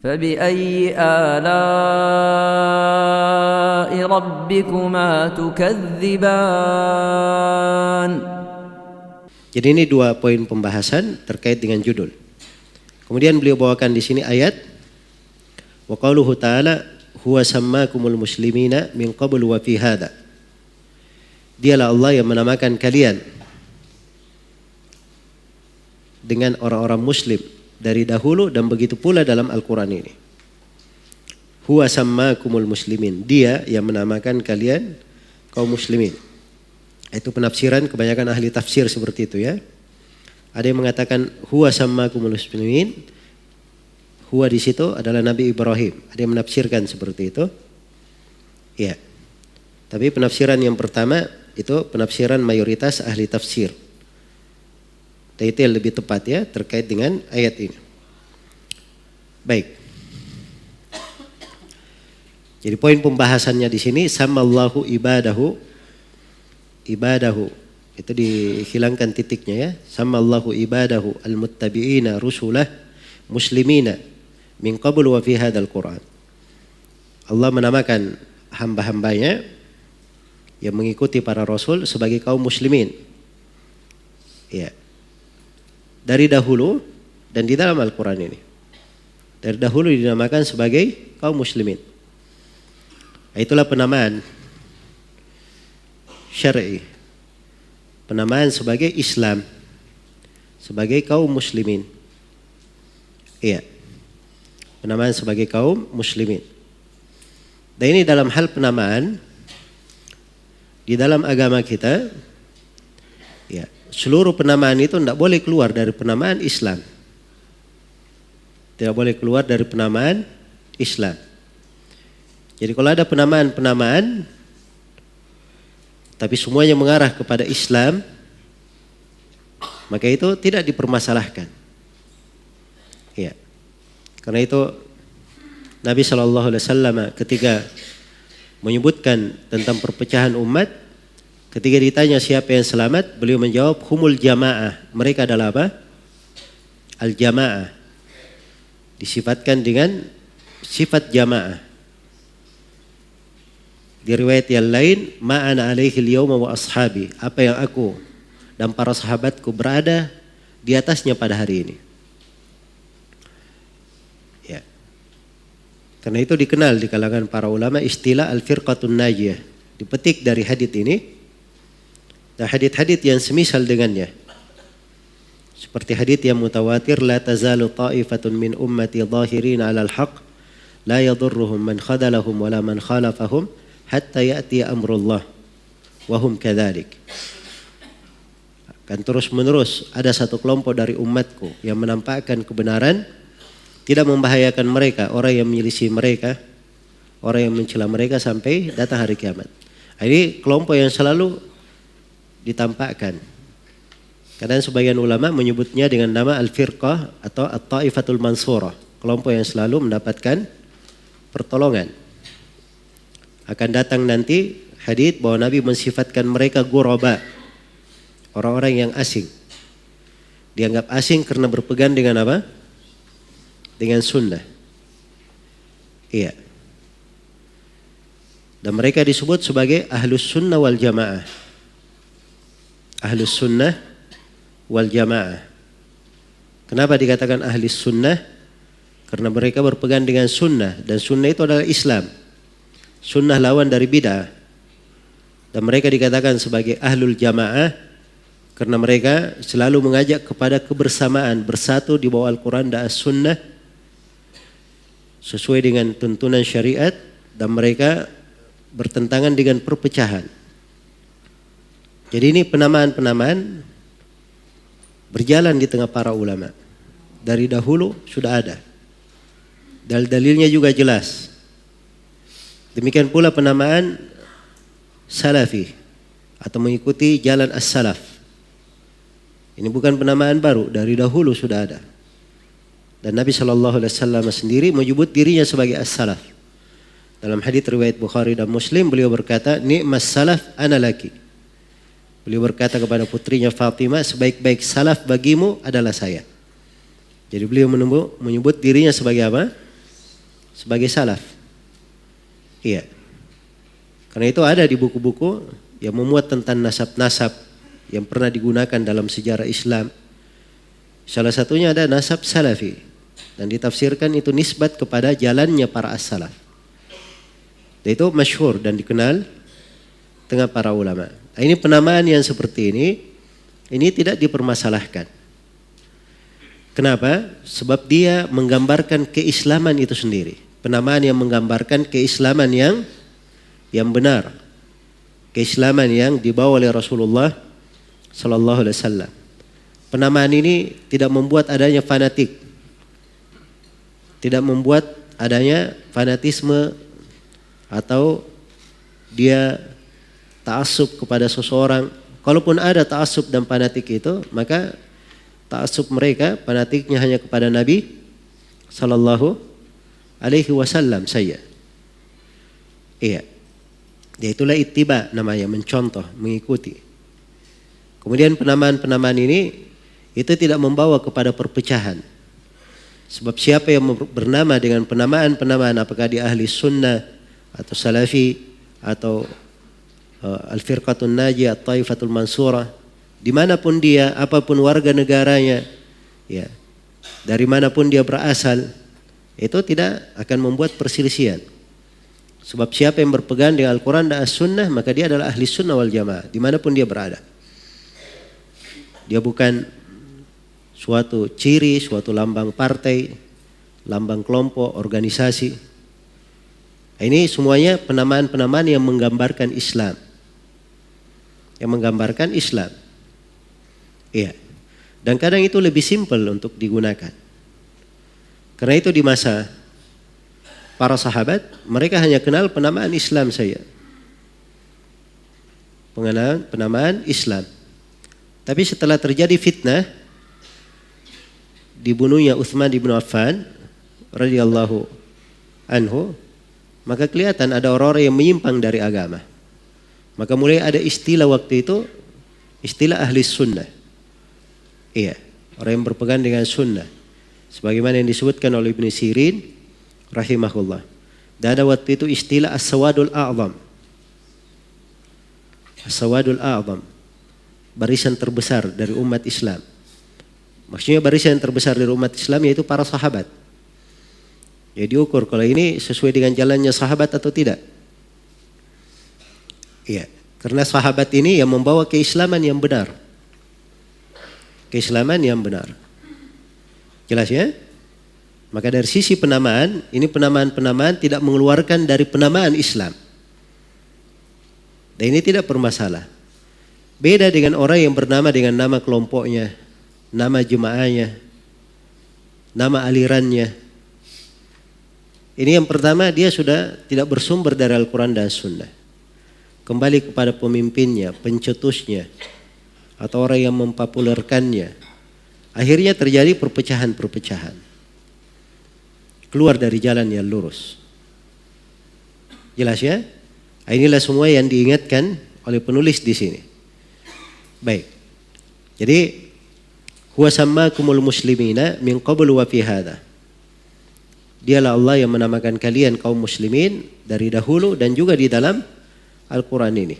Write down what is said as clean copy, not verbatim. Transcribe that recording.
فبأي آلاء ربكما تكذبان. Jadi ini dua poin pembahasan terkait dengan judul. Kemudian beliau bawakan di sini ayat wa qauluhu ta'ala huwa sammakumul muslimina min qablu wa fi hadha. Dialah Allah yang menamakan kalian dengan orang-orang muslim dari dahulu dan begitu pula dalam Al-Quran ini. Huwa sammakumul muslimin. Dia yang menamakan kalian kaum muslimin. Itu penafsiran kebanyakan ahli tafsir seperti itu ya. Ada yang mengatakan huwa sammakumul muslimin. Huwa di situ adalah Nabi Ibrahim. Ada yang menafsirkan seperti itu. Ya. Tapi penafsiran yang pertama itu penafsiran mayoritas ahli tafsir. Dan itu yang lebih tepat ya terkait dengan ayat ini. Baik. Jadi poin pembahasannya di sini samallahu ibadahu itu dihilangkan titiknya ya. Samallahu ibadahu al-muttabi'ina rusulah muslimina min qablu wa fi hadzal Qur'an. Allah menamakan hamba-hambanya yang mengikuti para rasul sebagai kaum muslimin. Ya. Dari dahulu dan di dalam Al-Quran ini. Dari dahulu dinamakan sebagai kaum muslimin. Itulah penamaan syar'i. Penamaan sebagai Islam. Sebagai kaum muslimin. Iya. Penamaan sebagai kaum muslimin. Dan ini dalam hal penamaan di dalam agama kita ya, seluruh penamaan itu tidak boleh keluar dari penamaan Islam. Tidak boleh keluar dari penamaan Islam. Jadi kalau ada penamaan-penamaan tapi semuanya mengarah kepada Islam, maka itu tidak dipermasalahkan. Ya. Karena itu Nabi SAW ketika menyebutkan tentang perpecahan umat, ketika ditanya siapa yang selamat, beliau menjawab humul jamaah. Mereka adalah apa? Al-jamaah. Disifatkan dengan sifat jamaah. Di riwayat yang lain, ma'ana alaihi al-yawma wa ashabi. Apa yang aku dan para sahabatku berada di atasnya pada hari ini. Ya. Karena itu dikenal di kalangan para ulama istilah al-firqatun najiyah. Dipetik dari hadits ini. Dan hadits-hadits yang semisal dengannya. Seperti hadits yang mutawatir, la tazalu ta'ifatun min ummati zahirina 'alal haqq la yadurruhum man khadalahum wala man khalafahum hatta ya'ti amrullah wa hum kadzalik. Akan terus-menerus ada satu kelompok dari umatku yang menampakkan kebenaran, tidak membahayakan mereka, orang yang menyelisih mereka, orang yang mencela mereka sampai datang hari kiamat. Ini kelompok yang selalu ditampakkan. Kadang sebagian ulama menyebutnya dengan nama al-firqah atau at-ta'ifatul mansurah, kelompok yang selalu mendapatkan pertolongan. Akan datang nanti hadits bahwa Nabi mensifatkan mereka ghuraba, orang-orang yang asing. Dianggap asing karena berpegang dengan apa? Dengan sunnah. Iya. Dan mereka disebut sebagai ahlus sunnah wal jamaah. Ahlus sunnah wal jamaah. Kenapa dikatakan ahli sunnah? Karena mereka berpegang dengan sunnah. Dan sunnah itu adalah Islam. Sunnah lawan dari bid'ah. Dan mereka dikatakan sebagai ahlul jamaah karena mereka selalu mengajak kepada kebersamaan, bersatu di bawah Al-Quran dan As-Sunnah sesuai dengan tuntunan syariat, dan mereka bertentangan dengan perpecahan. Jadi ini penamaan-penamaan berjalan di tengah para ulama. Dari dahulu sudah ada. Dalil-dalilnya juga jelas. Demikian pula penamaan salafi atau mengikuti jalan as-salaf. Ini bukan penamaan baru, dari dahulu sudah ada. Dan Nabi SAW sendiri menyebut dirinya sebagai as-salaf. Dalam hadits riwayat Bukhari dan Muslim, beliau berkata, ni'mas salaf ana laki. Beliau berkata kepada putrinya Fatimah, sebaik-baik salaf bagimu adalah saya. Jadi beliau menyebut dirinya sebagai apa? sebagai salaf. Iya. Karena itu ada di buku-buku yang memuat tentang nasab-nasab yang pernah digunakan dalam sejarah Islam. Salah satunya ada nasab salafi. Dan ditafsirkan itu nisbat kepada jalannya para as-salaf. Dan itu masyhur dan dikenal tengah para ulama. Nah, ini penamaan yang seperti ini tidak dipermasalahkan. Kenapa? Sebab dia menggambarkan keislaman itu sendiri. Penamaan yang menggambarkan keislaman yang benar. Keislaman yang dibawa oleh Rasulullah sallallahu alaihi wasallam. Penamaan ini tidak membuat adanya fanatik. Tidak membuat adanya fanatisme atau dia ta'assub kepada seseorang. Kalaupun ada ta'assub dan fanatik itu, maka ta'assub mereka fanatiknya hanya kepada Nabi sallallahu alaihi wasallam saja. Iya. Ya itulah ittiba namanya, mencontoh, mengikuti. Kemudian penamaan-penamaan ini itu tidak membawa kepada perpecahan. Sebab siapa yang bernama dengan penamaan-penamaan, apakah dia ahli sunnah atau salafi atau al-firqatun najiyah, at-taifatul mansurah, dimanapun dia, apapun warga negaranya, ya, dari manapun dia berasal, itu tidak akan membuat perselisihan. Sebab siapa yang berpegang dengan Al-Quran dan As-Sunnah, maka dia adalah ahli sunnah wal jamaah, dimanapun dia berada. Dia bukan suatu ciri, suatu lambang partai, lambang kelompok, organisasi. Ini semuanya penamaan-penamaan yang menggambarkan Islam. Yang menggambarkan Islam. Iya. Dan kadang itu lebih simpel untuk digunakan. Karena itu di masa para sahabat, mereka hanya kenal penamaan Islam saja. Penamaan Islam. Tapi setelah terjadi fitnah, dibunuhnya Utsman bin Affan radhiyallahu anhu, maka kelihatan ada orang-orang yang menyimpang dari agama. Maka mulai ada istilah waktu itu, istilah ahli sunnah. Iya, orang yang berpegang dengan sunnah. Sebagaimana yang disebutkan oleh Ibnu Sirin rahimahullah. Dan ada waktu itu istilah as-sawadul a'zam. As-sawadul a'zam, barisan terbesar dari umat Islam. Maksudnya barisan yang terbesar dari umat Islam yaitu para sahabat. Ya diukur kalau ini sesuai dengan jalannya sahabat atau tidak. Iya, karena sahabat ini yang membawa keislaman yang benar. Keislaman yang benar. Jelas ya? Maka dari sisi penamaan, ini penamaan-penamaan tidak mengeluarkan dari penamaan Islam. Dan ini tidak bermasalah. Beda dengan orang yang bernama dengan nama kelompoknya, nama jemaahnya, nama alirannya. Ini yang pertama, dia sudah tidak bersumber dari Al-Quran dan Sunnah. Kembali kepada pemimpinnya, pencetusnya, atau orang yang mempopulerkannya. Akhirnya terjadi perpecahan-perpecahan. Keluar dari jalan yang lurus. Jelas ya? Inilah semua yang diingatkan oleh penulis di sini. Baik. Jadi huwa sammakumul muslimina min qablu wa fi hadha. Dialah Allah yang menamakan kalian kaum muslimin dari dahulu dan juga di dalam Al-Quran ini.